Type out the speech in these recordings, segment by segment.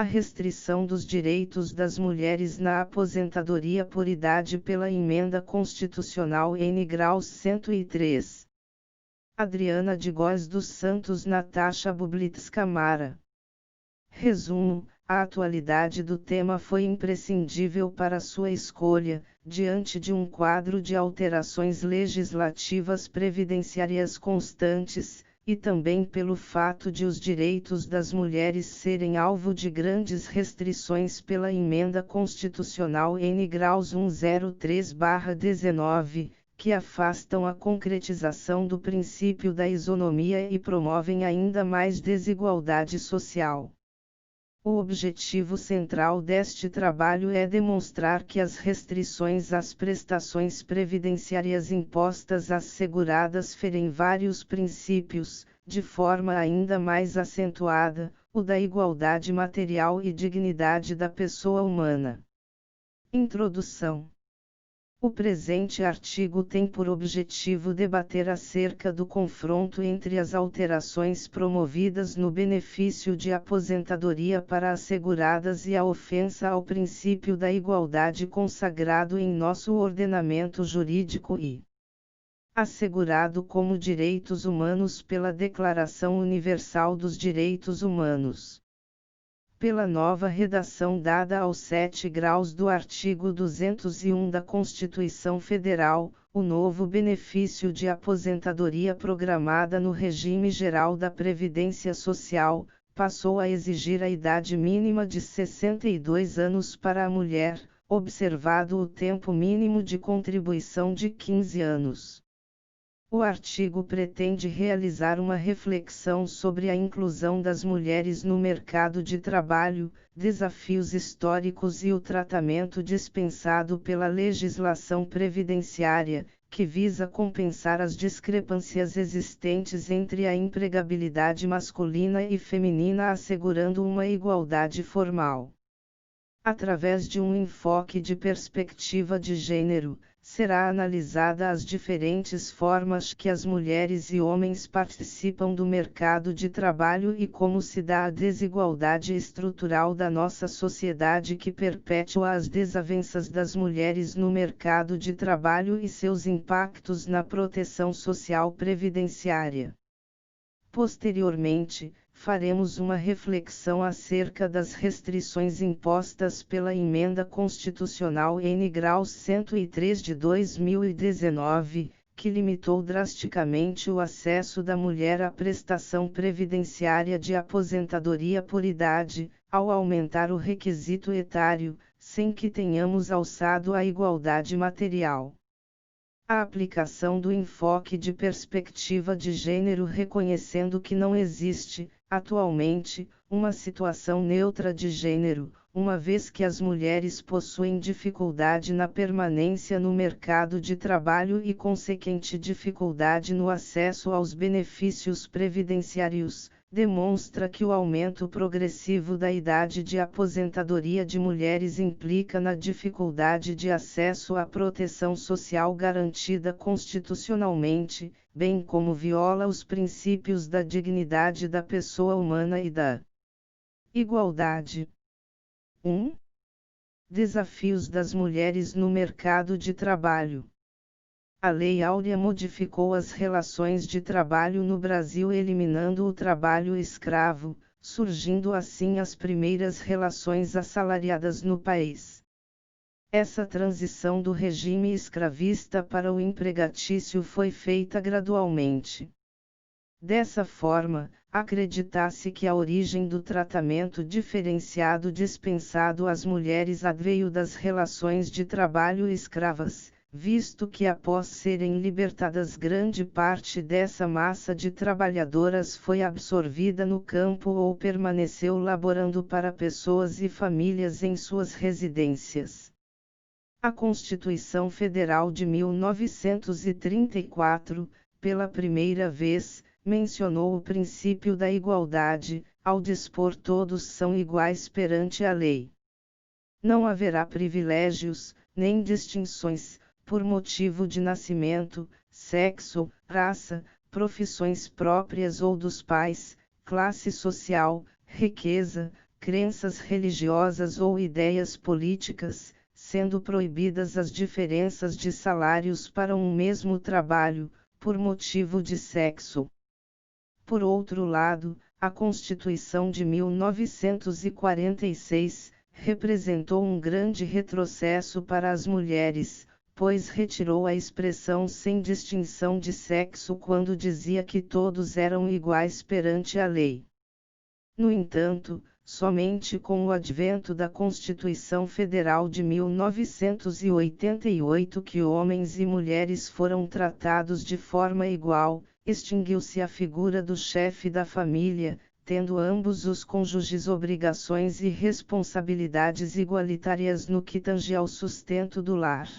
A restrição dos direitos das mulheres na aposentadoria por idade pela Emenda Constitucional N. Graus 103. Adriana de Góes dos Santos, Natasha Bublitska Mara. Resumo: a atualidade do tema foi imprescindível para sua escolha, diante de um quadro de alterações legislativas previdenciárias constantes, e também pelo fato de os direitos das mulheres serem alvo de grandes restrições pela Emenda Constitucional N. Graus 103/19, que afastam a concretização do princípio da isonomia e promovem ainda mais desigualdade social. O objetivo central deste trabalho é demonstrar que as restrições às prestações previdenciárias impostas às seguradas ferem vários princípios, de forma ainda mais acentuada, o da igualdade material e dignidade da pessoa humana. Introdução. O presente artigo tem por objetivo debater acerca do confronto entre as alterações promovidas no benefício de aposentadoria para asseguradas e a ofensa ao princípio da igualdade consagrado em nosso ordenamento jurídico e assegurado como direitos humanos pela Declaração Universal dos Direitos Humanos. Pela nova redação dada aos 7 graus do artigo 201 da Constituição Federal, o novo benefício de aposentadoria programada no regime geral da Previdência Social, passou a exigir a idade mínima de 62 anos para a mulher, observado o tempo mínimo de contribuição de 15 anos. O artigo pretende realizar uma reflexão sobre a inclusão das mulheres no mercado de trabalho, desafios históricos e o tratamento dispensado pela legislação previdenciária, que visa compensar as discrepâncias existentes entre a empregabilidade masculina e feminina, assegurando uma igualdade formal. Através de um enfoque de perspectiva de gênero, será analisada as diferentes formas que as mulheres e homens participam do mercado de trabalho e como se dá a desigualdade estrutural da nossa sociedade que perpetua as desavenças das mulheres no mercado de trabalho e seus impactos na proteção social previdenciária. Posteriormente, faremos uma reflexão acerca das restrições impostas pela Emenda Constitucional N. Graus 103 de 2019, que limitou drasticamente o acesso da mulher à prestação previdenciária de aposentadoria por idade, ao aumentar o requisito etário, sem que tenhamos alçado a igualdade material. A aplicação do enfoque de perspectiva de gênero, reconhecendo que não existe, atualmente, uma situação neutra de gênero, uma vez que as mulheres possuem dificuldade na permanência no mercado de trabalho e consequente dificuldade no acesso aos benefícios previdenciários, demonstra que o aumento progressivo da idade de aposentadoria de mulheres implica na dificuldade de acesso à proteção social garantida constitucionalmente, bem como viola os princípios da dignidade da pessoa humana e da igualdade. 1. Desafios das mulheres no mercado de trabalho. A Lei Áurea modificou as relações de trabalho no Brasil, eliminando o trabalho escravo, surgindo assim as primeiras relações assalariadas no país. Essa transição do regime escravista para o empregatício foi feita gradualmente. Dessa forma, acredita-se que a origem do tratamento diferenciado dispensado às mulheres adveio das relações de trabalho escravas, visto que após serem libertadas grande parte dessa massa de trabalhadoras foi absorvida no campo ou permaneceu laborando para pessoas e famílias em suas residências. A Constituição Federal de 1934, pela primeira vez, mencionou o princípio da igualdade, ao dispor todos são iguais perante a lei. Não haverá privilégios, nem distinções, por motivo de nascimento, sexo, raça, profissões próprias ou dos pais, classe social, riqueza, crenças religiosas ou ideias políticas, sendo proibidas as diferenças de salários para um mesmo trabalho, por motivo de sexo. Por outro lado, a Constituição de 1946 representou um grande retrocesso para as mulheres, pois retirou a expressão sem distinção de sexo quando dizia que todos eram iguais perante a lei. No entanto, somente com o advento da Constituição Federal de 1988 que homens e mulheres foram tratados de forma igual, extinguiu-se a figura do chefe da família, tendo ambos os cônjuges obrigações e responsabilidades igualitárias no que tange ao sustento do lar.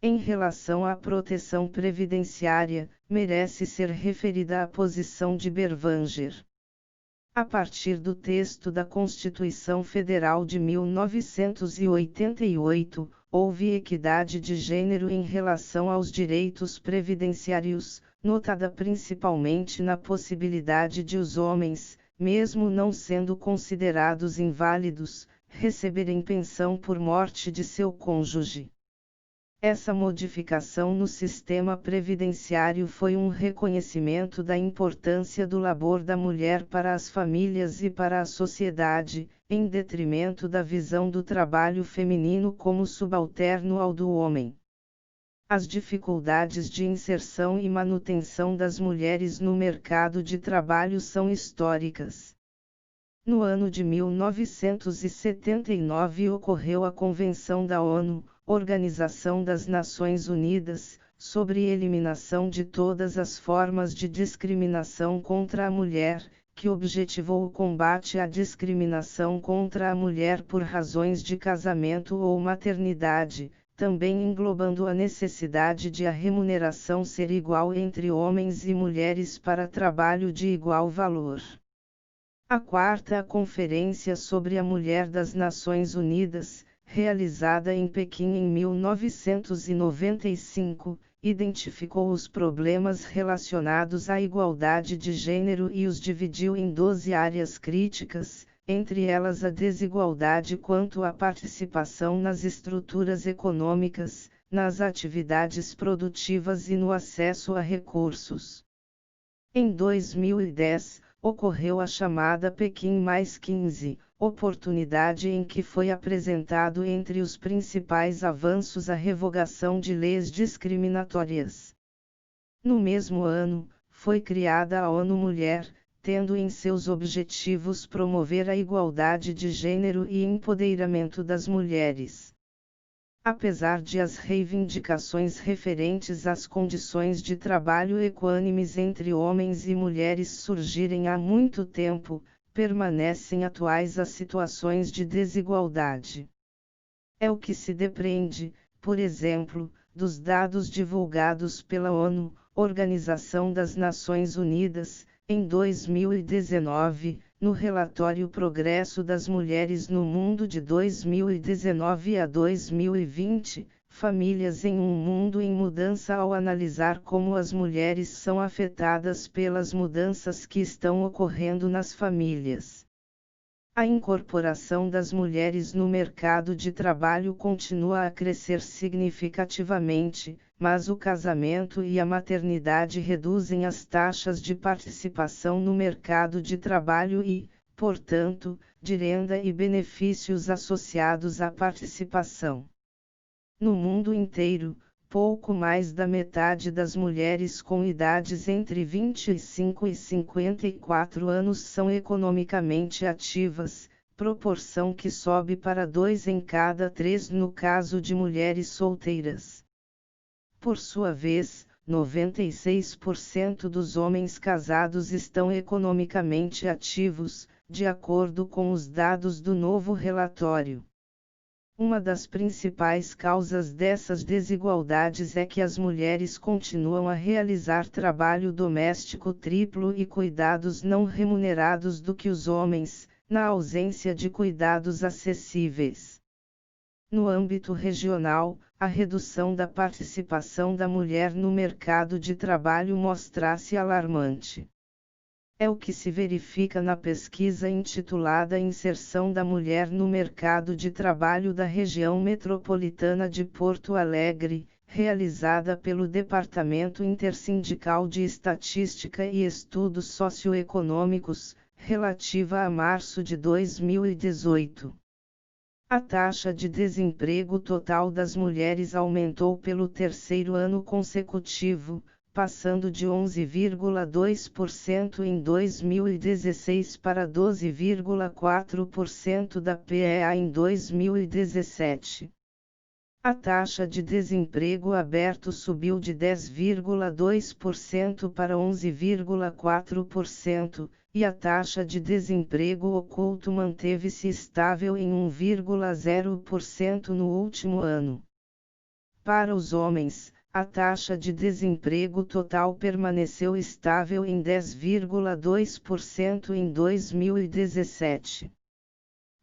Em relação à proteção previdenciária, merece ser referida a posição de Berwanger. A partir do texto da Constituição Federal de 1988, houve equidade de gênero em relação aos direitos previdenciários, notada principalmente na possibilidade de os homens, mesmo não sendo considerados inválidos, receberem pensão por morte de seu cônjuge. Essa modificação no sistema previdenciário foi um reconhecimento da importância do labor da mulher para as famílias e para a sociedade, em detrimento da visão do trabalho feminino como subalterno ao do homem. As dificuldades de inserção e manutenção das mulheres no mercado de trabalho são históricas. No ano de 1979 ocorreu a Convenção da ONU, Organização das Nações Unidas, sobre eliminação de todas as formas de discriminação contra a mulher, que objetivou o combate à discriminação contra a mulher por razões de casamento ou maternidade, também englobando a necessidade de a remuneração ser igual entre homens e mulheres para trabalho de igual valor. A quarta Conferência sobre a Mulher das Nações Unidas, realizada em Pequim em 1995, identificou os problemas relacionados à igualdade de gênero e os dividiu em 12 áreas críticas, entre elas a desigualdade quanto à participação nas estruturas econômicas, nas atividades produtivas e no acesso a recursos. Em 2010, ocorreu a chamada Pequim +15, oportunidade em que foi apresentado entre os principais avanços a revogação de leis discriminatórias. No mesmo ano, foi criada a ONU Mulher, tendo em seus objetivos promover a igualdade de gênero e empoderamento das mulheres. Apesar de as reivindicações referentes às condições de trabalho equânimes entre homens e mulheres surgirem há muito tempo, permanecem atuais as situações de desigualdade. É o que se depreende, por exemplo, dos dados divulgados pela ONU, Organização das Nações Unidas, em 2019, no relatório Progresso das Mulheres no Mundo de 2019 a 2020, Famílias em um Mundo em Mudança, ao analisar como as mulheres são afetadas pelas mudanças que estão ocorrendo nas famílias. A incorporação das mulheres no mercado de trabalho continua a crescer significativamente, mas o casamento e a maternidade reduzem as taxas de participação no mercado de trabalho e, portanto, de renda e benefícios associados à participação. No mundo inteiro, pouco mais da metade das mulheres com idades entre 25 e 54 anos são economicamente ativas, proporção que sobe para 2 em cada 3 no caso de mulheres solteiras. Por sua vez, 96% dos homens casados estão economicamente ativos, de acordo com os dados do novo relatório. Uma das principais causas dessas desigualdades é que as mulheres continuam a realizar trabalho doméstico triplo e cuidados não remunerados do que os homens, na ausência de cuidados acessíveis. No âmbito regional, a redução da participação da mulher no mercado de trabalho mostra-se alarmante. É o que se verifica na pesquisa intitulada Inserção da Mulher no Mercado de Trabalho da Região Metropolitana de Porto Alegre, realizada pelo Departamento Intersindical de Estatística e Estudos Socioeconômicos, relativa a março de 2018. A taxa de desemprego total das mulheres aumentou pelo terceiro ano consecutivo, passando de 11,2% em 2016 para 12,4% da PEA em 2017. A taxa de desemprego aberto subiu de 10,2% para 11,4%, e a taxa de desemprego oculto manteve-se estável em 1,0% no último ano. Para os homens, a taxa de desemprego total permaneceu estável em 10,2% em 2017.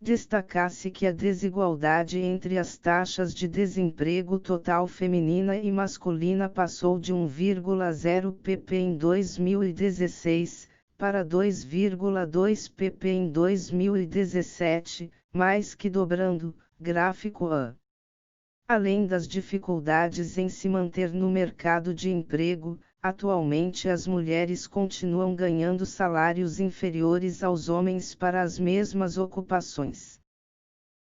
Destaca-se que a desigualdade entre as taxas de desemprego total feminina e masculina passou de 1,0 pp em 2016, para 2,2 pp em 2017, mais que dobrando, gráfico A. Além das dificuldades em se manter no mercado de emprego, atualmente as mulheres continuam ganhando salários inferiores aos homens para as mesmas ocupações.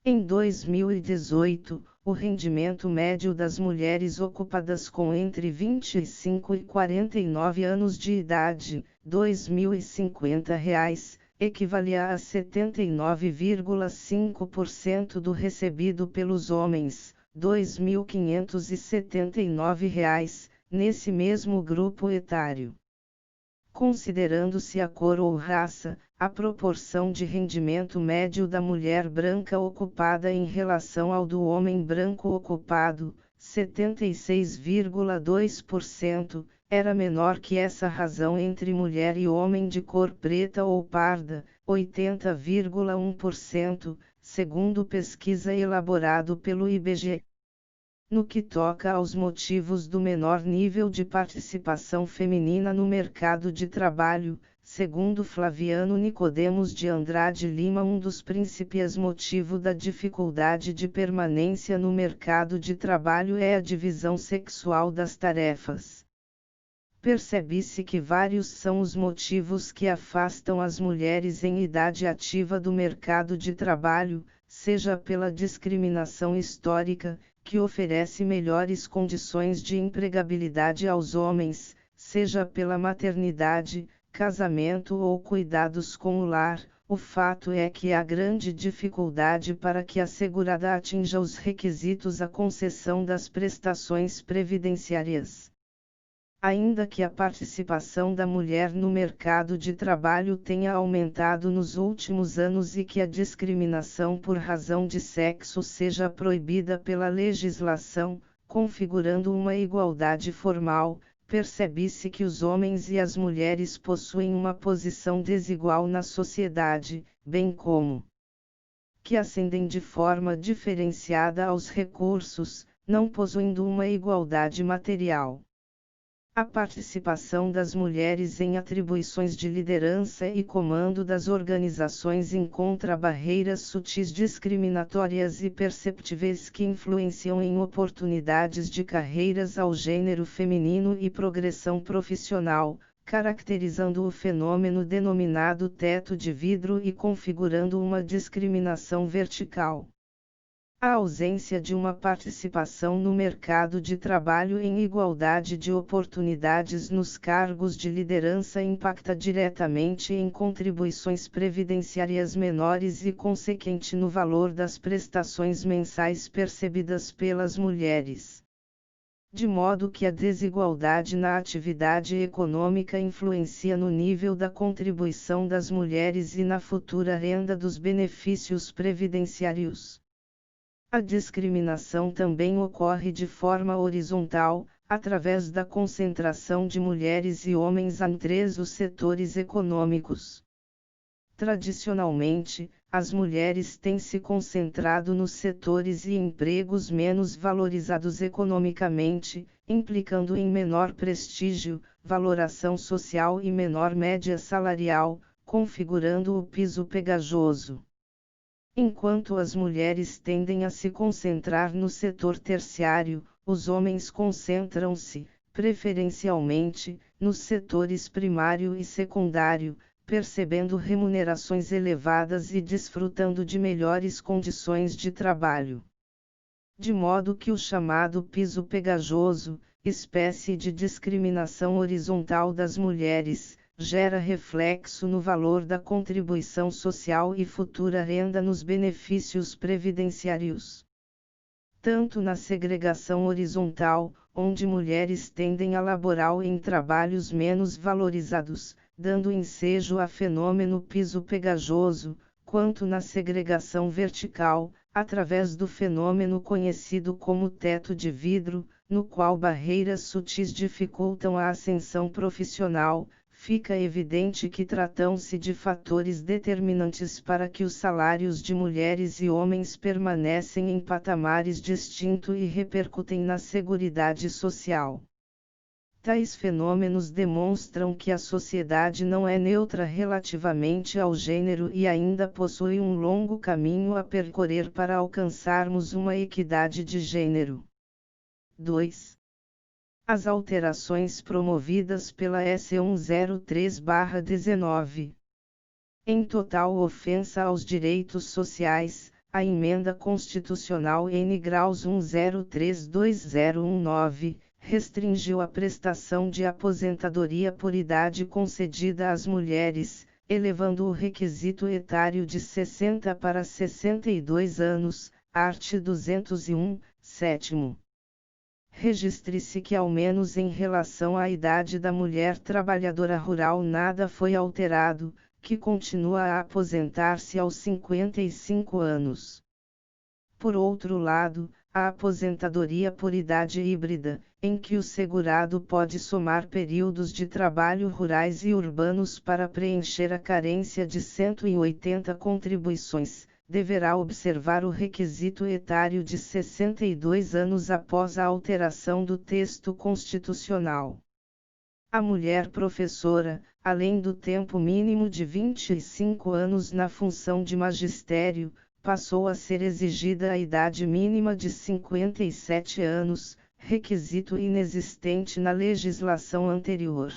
Em 2018, o rendimento médio das mulheres ocupadas com entre 25 e 49 anos de idade, R$ 2.050, equivalia a 79,5% do recebido pelos homens, R$ 2.579, nesse mesmo grupo etário. Considerando-se a cor ou raça, a proporção de rendimento médio da mulher branca ocupada em relação ao do homem branco ocupado, 76,2%, era menor que essa razão entre mulher e homem de cor preta ou parda, 80,1%, segundo pesquisa elaborado pelo IBGE. No que toca aos motivos do menor nível de participação feminina no mercado de trabalho, segundo Flaviano Nicodemos de Andrade Lima, um dos principais motivos da dificuldade de permanência no mercado de trabalho é a divisão sexual das tarefas. Percebe-se que vários são os motivos que afastam as mulheres em idade ativa do mercado de trabalho, seja pela discriminação histórica, que oferece melhores condições de empregabilidade aos homens, seja pela maternidade, casamento ou cuidados com o lar. O fato é que há grande dificuldade para que a segurada atinja os requisitos à concessão das prestações previdenciárias. Ainda que a participação da mulher no mercado de trabalho tenha aumentado nos últimos anos e que a discriminação por razão de sexo seja proibida pela legislação, configurando uma igualdade formal, percebe-se que os homens e as mulheres possuem uma posição desigual na sociedade, bem como que ascendem de forma diferenciada aos recursos, não possuindo uma igualdade material. A participação das mulheres em atribuições de liderança e comando das organizações encontra barreiras sutis discriminatórias e perceptíveis que influenciam em oportunidades de carreiras ao gênero feminino e progressão profissional, caracterizando o fenômeno denominado teto de vidro e configurando uma discriminação vertical. A ausência de uma participação no mercado de trabalho em igualdade de oportunidades nos cargos de liderança impacta diretamente em contribuições previdenciárias menores e consequente no valor das prestações mensais percebidas pelas mulheres. De modo que a desigualdade na atividade econômica influencia no nível da contribuição das mulheres e na futura renda dos benefícios previdenciários. A discriminação também ocorre de forma horizontal, através da concentração de mulheres e homens entre os setores econômicos. Tradicionalmente, as mulheres têm se concentrado nos setores e empregos menos valorizados economicamente, implicando em menor prestígio, valoração social e menor média salarial, configurando o piso pegajoso. Enquanto as mulheres tendem a se concentrar no setor terciário, os homens concentram-se, preferencialmente, nos setores primário e secundário, percebendo remunerações elevadas e desfrutando de melhores condições de trabalho. De modo que o chamado piso pegajoso, espécie de discriminação horizontal das mulheres, gera reflexo no valor da contribuição social e futura renda nos benefícios previdenciários. Tanto na segregação horizontal, onde mulheres tendem a laborar em trabalhos menos valorizados, dando ensejo a fenômeno piso pegajoso, quanto na segregação vertical, através do fenômeno conhecido como teto de vidro, no qual barreiras sutis dificultam a ascensão profissional, fica evidente que tratam-se de fatores determinantes para que os salários de mulheres e homens permanecem em patamares distintos e repercutem na seguridade social. Tais fenômenos demonstram que a sociedade não é neutra relativamente ao gênero e ainda possui um longo caminho a percorrer para alcançarmos uma equidade de gênero. 2. As alterações promovidas pela S. 103/19. Em total ofensa aos direitos sociais, a Emenda Constitucional N. Graus 103/2019, restringiu a prestação de aposentadoria por idade concedida às mulheres, elevando o requisito etário de 60 para 62 anos, art. 201, 7º. Registre-se que ao menos em relação à idade da mulher trabalhadora rural nada foi alterado, que continua a aposentar-se aos 55 anos. Por outro lado, a aposentadoria por idade híbrida, em que o segurado pode somar períodos de trabalho rurais e urbanos para preencher a carência de 180 contribuições, deverá observar o requisito etário de 62 anos após a alteração do texto constitucional. A mulher professora, além do tempo mínimo de 25 anos na função de magistério, passou a ser exigida a idade mínima de 57 anos, requisito inexistente na legislação anterior.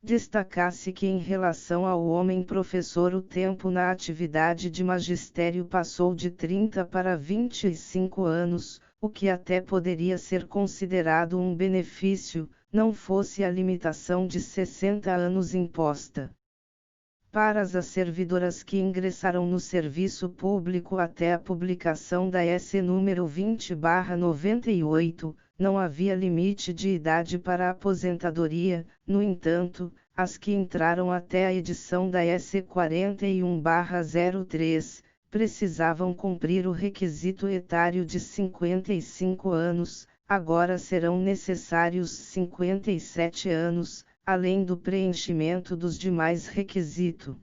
Destaca-se que em relação ao homem professor o tempo na atividade de magistério passou de 30 para 25 anos, o que até poderia ser considerado um benefício, não fosse a limitação de 60 anos imposta. Para as servidoras que ingressaram no serviço público até a publicação da S. nº 20/98, não havia limite de idade para aposentadoria, no entanto, as que entraram até a edição da S. 41/03, precisavam cumprir o requisito etário de 55 anos, agora serão necessários 57 anos, além do preenchimento dos demais requisitos.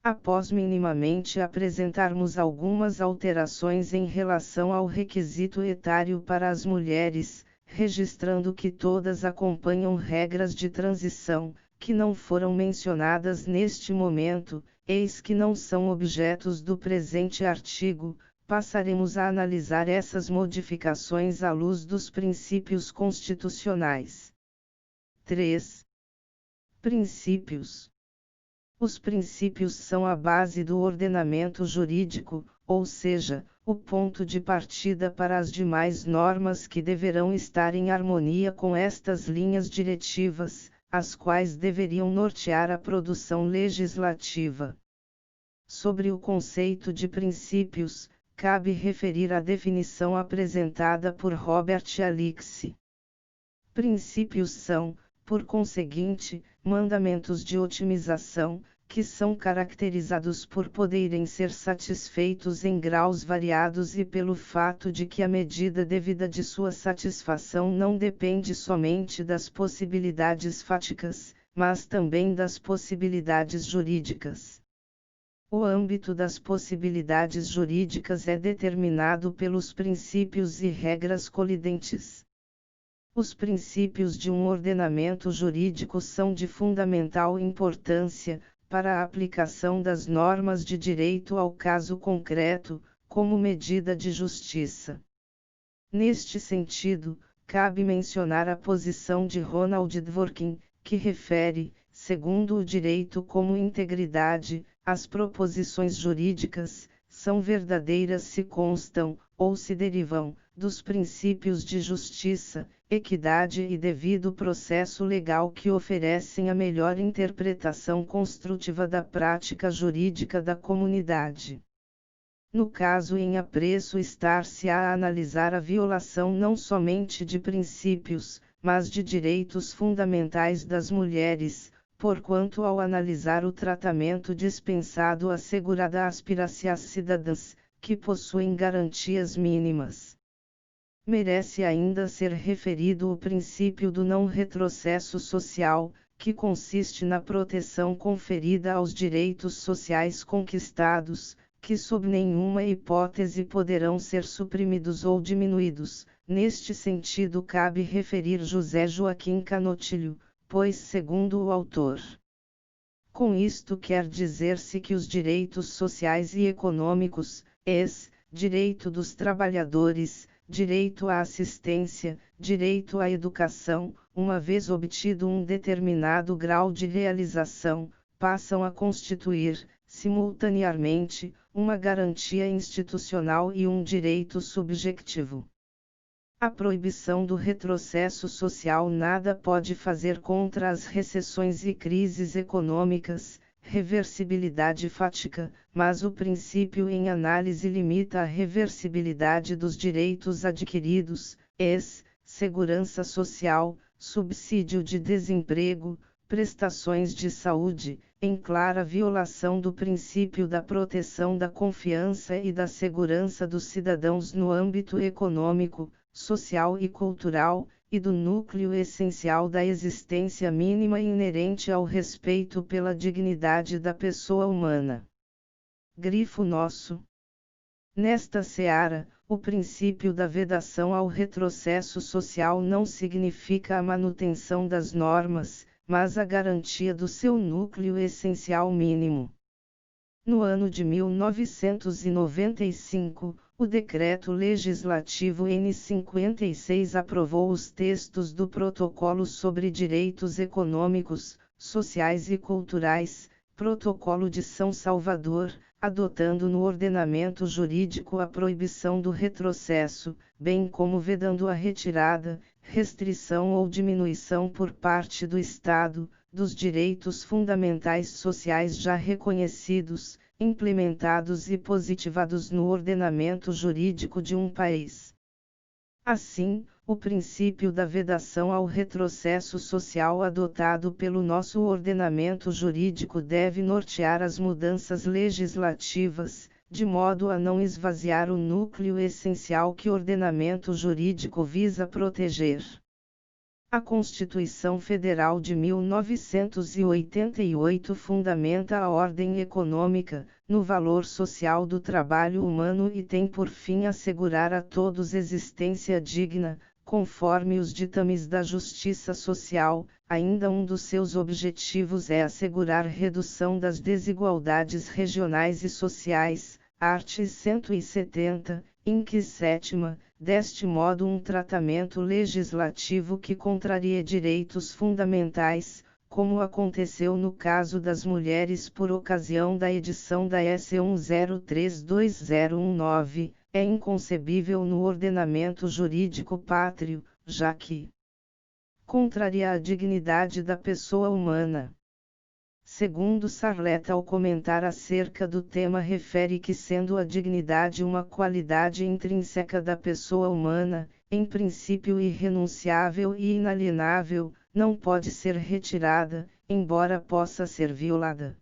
Após minimamente apresentarmos algumas alterações em relação ao requisito etário para as mulheres, registrando que todas acompanham regras de transição, que não foram mencionadas neste momento, eis que não são objetos do presente artigo, passaremos a analisar essas modificações à luz dos princípios constitucionais. 3. Princípios. Os princípios são a base do ordenamento jurídico, ou seja, o ponto de partida para as demais normas que deverão estar em harmonia com estas linhas diretivas, as quais deveriam nortear a produção legislativa. Sobre o conceito de princípios, cabe referir a definição apresentada por Robert Alix. Princípios são, por conseguinte, mandamentos de otimização, que são caracterizados por poderem ser satisfeitos em graus variados e pelo fato de que a medida devida de sua satisfação não depende somente das possibilidades fáticas, mas também das possibilidades jurídicas. O âmbito das possibilidades jurídicas é determinado pelos princípios e regras colidentes. Os princípios de um ordenamento jurídico são de fundamental importância para a aplicação das normas de direito ao caso concreto, como medida de justiça. Neste sentido, cabe mencionar a posição de Ronald Dworkin, que refere, segundo o direito como integridade, as proposições jurídicas são verdadeiras se constam, ou se derivam, dos princípios de justiça, equidade e devido processo legal que oferecem a melhor interpretação construtiva da prática jurídica da comunidade. No caso em apreço estar-se a analisar a violação não somente de princípios, mas de direitos fundamentais das mulheres, porquanto ao analisar o tratamento dispensado assegurada aspira-se às cidadãs, que possuem garantias mínimas. Merece ainda ser referido o princípio do não retrocesso social, que consiste na proteção conferida aos direitos sociais conquistados, que sob nenhuma hipótese poderão ser suprimidos ou diminuídos. Neste sentido cabe referir José Joaquim Canotilho, pois segundo o autor, com isto quer dizer-se que os direitos sociais e econômicos, direito dos trabalhadores, direito à assistência, direito à educação, uma vez obtido um determinado grau de realização, passam a constituir, simultaneamente, uma garantia institucional e um direito subjetivo. A proibição do retrocesso social nada pode fazer contra as recessões e crises econômicas, reversibilidade fática, mas o princípio em análise limita a reversibilidade dos direitos adquiridos, segurança social, subsídio de desemprego, prestações de saúde, em clara violação do princípio da proteção da confiança e da segurança dos cidadãos no âmbito econômico, social e cultural, e do núcleo essencial da existência mínima inerente ao respeito pela dignidade da pessoa humana. Grifo nosso. Nesta seara, o princípio da vedação ao retrocesso social não significa a manutenção das normas, mas a garantia do seu núcleo essencial mínimo. No ano de 1995, o Decreto Legislativo N. 56 aprovou os textos do Protocolo sobre Direitos Econômicos, Sociais e Culturais, Protocolo de São Salvador, adotando no ordenamento jurídico a proibição do retrocesso, bem como vedando a retirada, restrição ou diminuição por parte do Estado, dos direitos fundamentais sociais já reconhecidos, implementados e positivados no ordenamento jurídico de um país. Assim, o princípio da vedação ao retrocesso social adotado pelo nosso ordenamento jurídico deve nortear as mudanças legislativas, de modo a não esvaziar o núcleo essencial que o ordenamento jurídico visa proteger. A Constituição Federal de 1988 fundamenta a ordem econômica, no valor social do trabalho humano e tem por fim assegurar a todos existência digna, conforme os ditames da justiça social. Ainda um dos seus objetivos é assegurar redução das desigualdades regionais e sociais, art. 170, inc. 7ª, deste modo um tratamento legislativo que contrarie direitos fundamentais, como aconteceu no caso das mulheres por ocasião da edição da S. 10322019, é inconcebível no ordenamento jurídico pátrio, já que contraria a dignidade da pessoa humana. Segundo Sarletta, ao comentar acerca do tema, refere que, sendo a dignidade uma qualidade intrínseca da pessoa humana, em princípio irrenunciável e inalienável, não pode ser retirada, embora possa ser violada.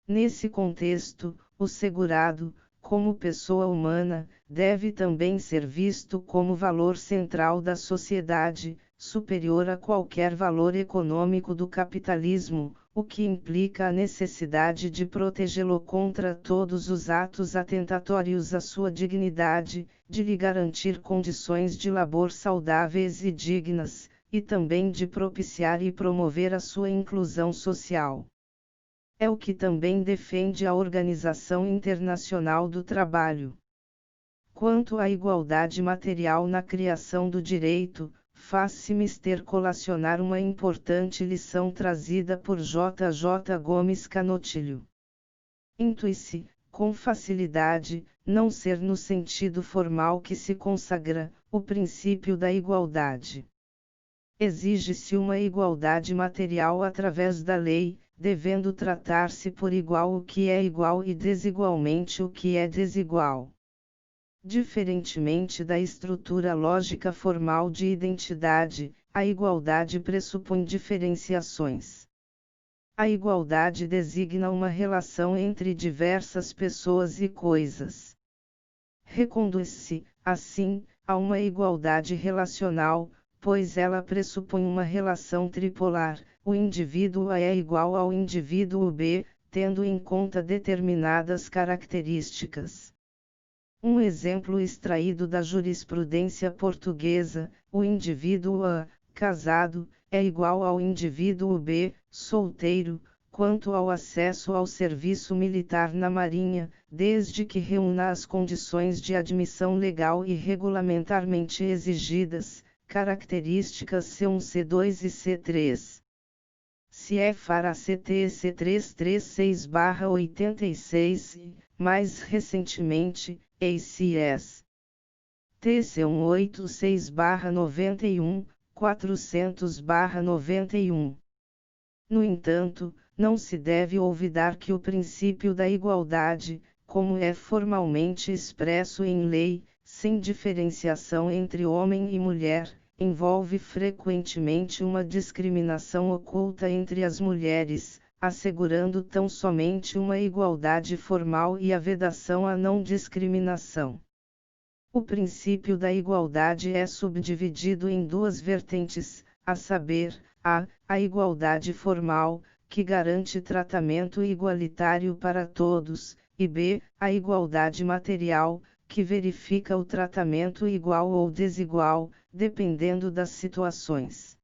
Nesse contexto, o segurado, como pessoa humana, deve também ser visto como valor central da sociedade, superior a qualquer valor econômico do capitalismo, o que implica a necessidade de protegê-lo contra todos os atos atentatórios à sua dignidade, de lhe garantir condições de labor saudáveis e dignas, e também de propiciar e promover a sua inclusão social. É o que também defende a Organização Internacional do Trabalho. Quanto à igualdade material na criação do direito, faz-se mister colacionar uma importante lição trazida por J. J. Gomes Canotilho. Intui-se, com facilidade, não ser no sentido formal que se consagra, o princípio da igualdade. Exige-se uma igualdade material através da lei, devendo tratar-se por igual o que é igual e desigualmente o que é desigual. Diferentemente da estrutura lógica formal de identidade, a igualdade pressupõe diferenciações. A igualdade designa uma relação entre diversas pessoas e coisas. Reconduz-se, assim, a uma igualdade relacional, pois ela pressupõe uma relação tripolar: o indivíduo A é igual ao indivíduo B, tendo em conta determinadas características. Um exemplo extraído da jurisprudência portuguesa: o indivíduo A, casado, é igual ao indivíduo B, solteiro, quanto ao acesso ao serviço militar na Marinha, desde que reúna as condições de admissão legal e regulamentarmente exigidas, características C1, C2 e C3. CFR ACT C336/86 e, mais recentemente, ACS TC 186/91, 400/91. No entanto, não se deve olvidar que o princípio da igualdade, como é formalmente expresso em lei, sem diferenciação entre homem e mulher, envolve frequentemente uma discriminação oculta entre as mulheres, assegurando tão somente uma igualdade formal e a vedação à não discriminação. O princípio da igualdade é subdividido em duas vertentes, a saber, a igualdade formal, que garante tratamento igualitário para todos, e b. a igualdade material, que verifica o tratamento igual ou desigual, dependendo das situações.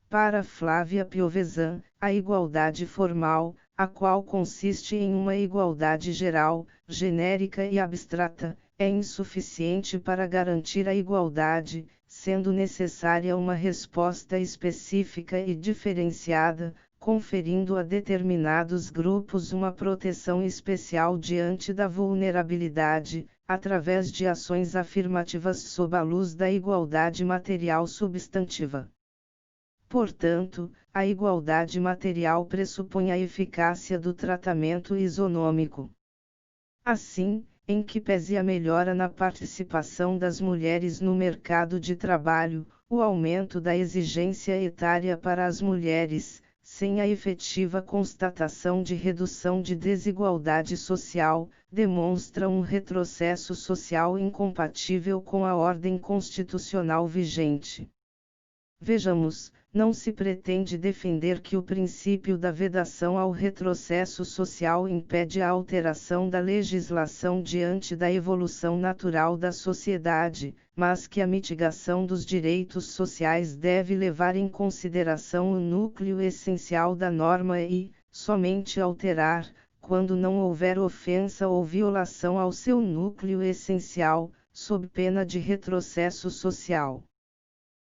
Para Flávia Piovesan, a igualdade formal, a qual consiste em uma igualdade geral, genérica e abstrata, é insuficiente para garantir a igualdade, sendo necessária uma resposta específica e diferenciada, conferindo a determinados grupos uma proteção especial diante da vulnerabilidade, através de ações afirmativas sob a luz da igualdade material substantiva. Portanto, a igualdade material pressupõe a eficácia do tratamento isonômico. Assim, em que pese a melhora na participação das mulheres no mercado de trabalho, o aumento da exigência etária para as mulheres, sem a efetiva constatação de redução de desigualdade social, demonstra um retrocesso social incompatível com a ordem constitucional vigente. Vejamos, não se pretende defender que o princípio da vedação ao retrocesso social impede a alteração da legislação diante da evolução natural da sociedade, mas que a mitigação dos direitos sociais deve levar em consideração o núcleo essencial da norma e, somente alterar, quando não houver ofensa ou violação ao seu núcleo essencial, sob pena de retrocesso social.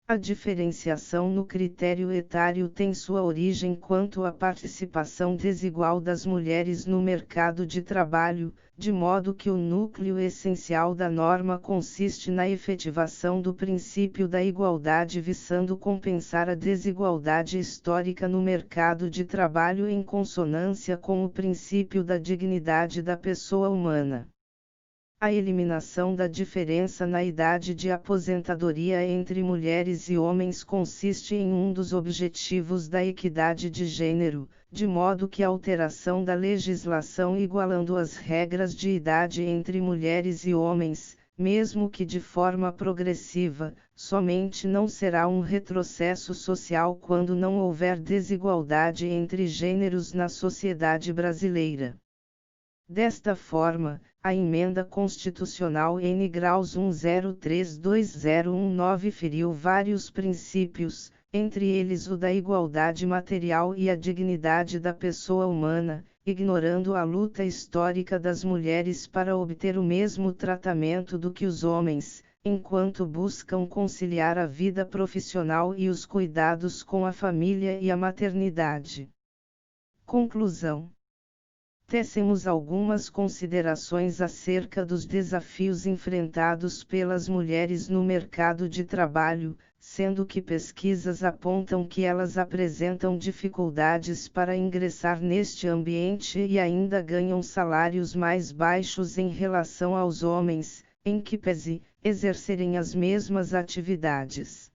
A diferenciação no critério etário tem sua origem quanto à participação desigual das mulheres no mercado de trabalho, de modo que o núcleo essencial da norma consiste na efetivação do princípio da igualdade visando compensar a desigualdade histórica no mercado de trabalho em consonância com o princípio da dignidade da pessoa humana. A eliminação da diferença na idade de aposentadoria entre mulheres e homens consiste em um dos objetivos da equidade de gênero, de modo que a alteração da legislação igualando as regras de idade entre mulheres e homens, mesmo que de forma progressiva, somente não será um retrocesso social quando não houver desigualdade entre gêneros na sociedade brasileira. Desta forma, a Emenda Constitucional N graus 10320119 feriu vários princípios, entre eles o da igualdade material e a dignidade da pessoa humana, ignorando a luta histórica das mulheres para obter o mesmo tratamento do que os homens, enquanto buscam conciliar a vida profissional e os cuidados com a família e a maternidade. Conclusão. Tecemos algumas considerações acerca dos desafios enfrentados pelas mulheres no mercado de trabalho, sendo que pesquisas apontam que elas apresentam dificuldades para ingressar neste ambiente e ainda ganham salários mais baixos em relação aos homens, em que pese exercerem as mesmas atividades.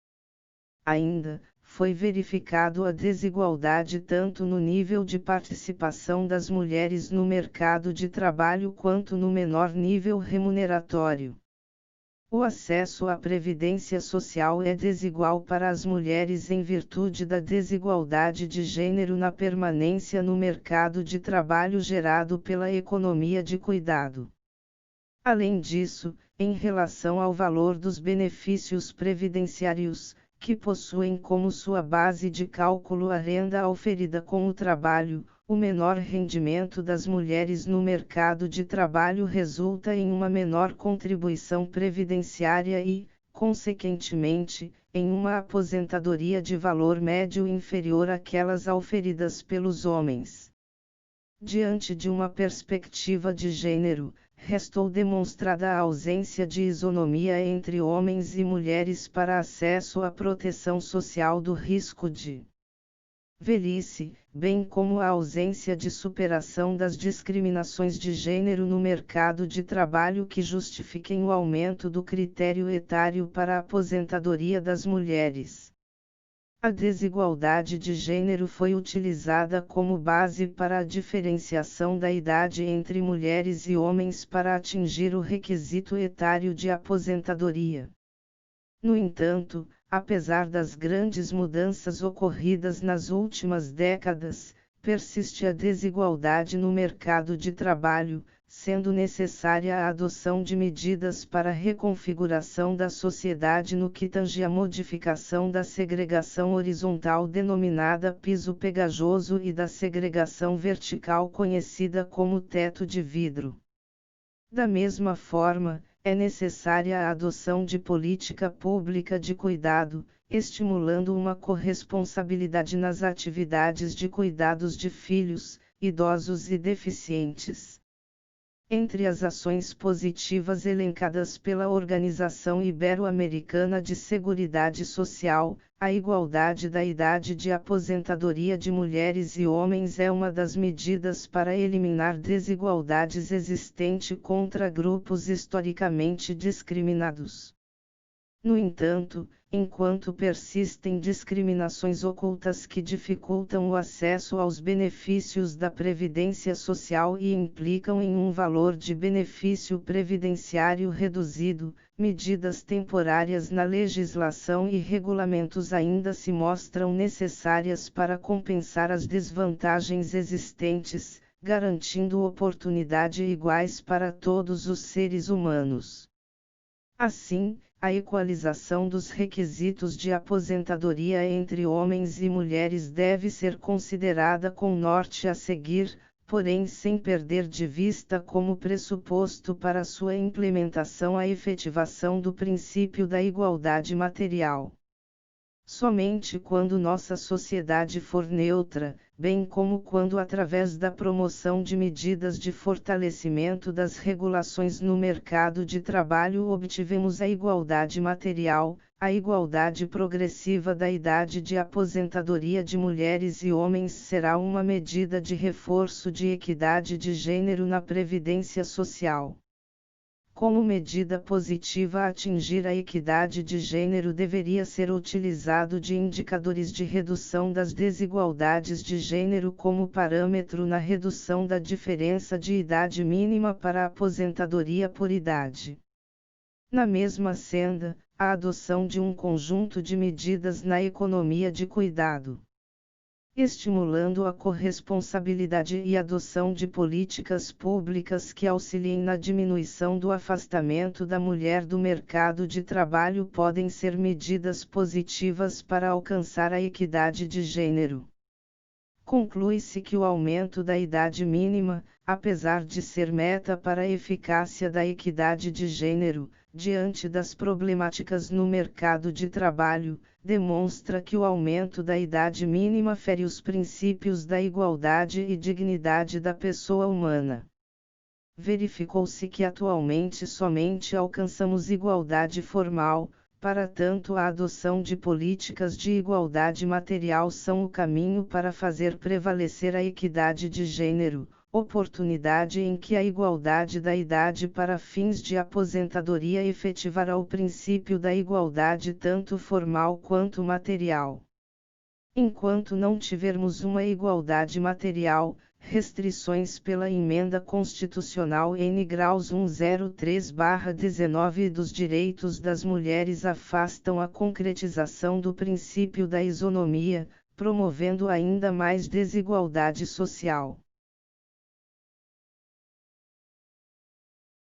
Ainda, foi verificado a desigualdade tanto no nível de participação das mulheres no mercado de trabalho quanto no menor nível remuneratório. O acesso à previdência social é desigual para as mulheres em virtude da desigualdade de gênero na permanência no mercado de trabalho gerado pela economia de cuidado. Além disso, em relação ao valor dos benefícios previdenciários, que possuem como sua base de cálculo a renda auferida com o trabalho, o menor rendimento das mulheres no mercado de trabalho resulta em uma menor contribuição previdenciária e, consequentemente, em uma aposentadoria de valor médio inferior àquelas auferidas pelos homens. Diante de uma perspectiva de gênero, restou demonstrada a ausência de isonomia entre homens e mulheres para acesso à proteção social do risco de velhice, bem como a ausência de superação das discriminações de gênero no mercado de trabalho que justifiquem o aumento do critério etário para a aposentadoria das mulheres. A desigualdade de gênero foi utilizada como base para a diferenciação da idade entre mulheres e homens para atingir o requisito etário de aposentadoria. No entanto, apesar das grandes mudanças ocorridas nas últimas décadas, persiste a desigualdade no mercado de trabalho, sendo necessária a adoção de medidas para a reconfiguração da sociedade no que tange à modificação da segregação horizontal denominada piso pegajoso e da segregação vertical conhecida como teto de vidro. Da mesma forma, é necessária a adoção de política pública de cuidado, estimulando uma corresponsabilidade nas atividades de cuidados de filhos, idosos e deficientes. Entre as ações positivas elencadas pela Organização Ibero-Americana de Seguridade Social, a igualdade da idade de aposentadoria de mulheres e homens é uma das medidas para eliminar desigualdades existentes contra grupos historicamente discriminados. No entanto, enquanto persistem discriminações ocultas que dificultam o acesso aos benefícios da Previdência Social e implicam em um valor de benefício previdenciário reduzido, medidas temporárias na legislação e regulamentos ainda se mostram necessárias para compensar as desvantagens existentes, garantindo oportunidades iguais para todos os seres humanos. Assim, a equalização dos requisitos de aposentadoria entre homens e mulheres deve ser considerada com norte a seguir, porém sem perder de vista como pressuposto para sua implementação a efetivação do princípio da igualdade material. Somente quando nossa sociedade for neutra, bem como quando através da promoção de medidas de fortalecimento das regulações no mercado de trabalho obtivemos a igualdade material, a igualdade progressiva da idade de aposentadoria de mulheres e homens será uma medida de reforço de equidade de gênero na Previdência Social. Como medida positiva a atingir a equidade de gênero deveria ser utilizado de indicadores de redução das desigualdades de gênero como parâmetro na redução da diferença de idade mínima para a aposentadoria por idade. Na mesma senda, a adoção de um conjunto de medidas na economia de cuidado, estimulando a corresponsabilidade e adoção de políticas públicas que auxiliem na diminuição do afastamento da mulher do mercado de trabalho podem ser medidas positivas para alcançar a equidade de gênero. Conclui-se que o aumento da idade mínima, apesar de ser meta para a eficácia da equidade de gênero, diante das problemáticas no mercado de trabalho, demonstra que o aumento da idade mínima fere os princípios da igualdade e dignidade da pessoa humana. Verificou-se que atualmente somente alcançamos igualdade formal. Para tanto, a adoção de políticas de igualdade material são o caminho para fazer prevalecer a equidade de gênero, oportunidade em que a igualdade da idade para fins de aposentadoria efetivará o princípio da igualdade tanto formal quanto material. Enquanto não tivermos uma igualdade material, restrições pela Emenda Constitucional N graus 103/19 dos direitos das mulheres afastam a concretização do princípio da isonomia, promovendo ainda mais desigualdade social.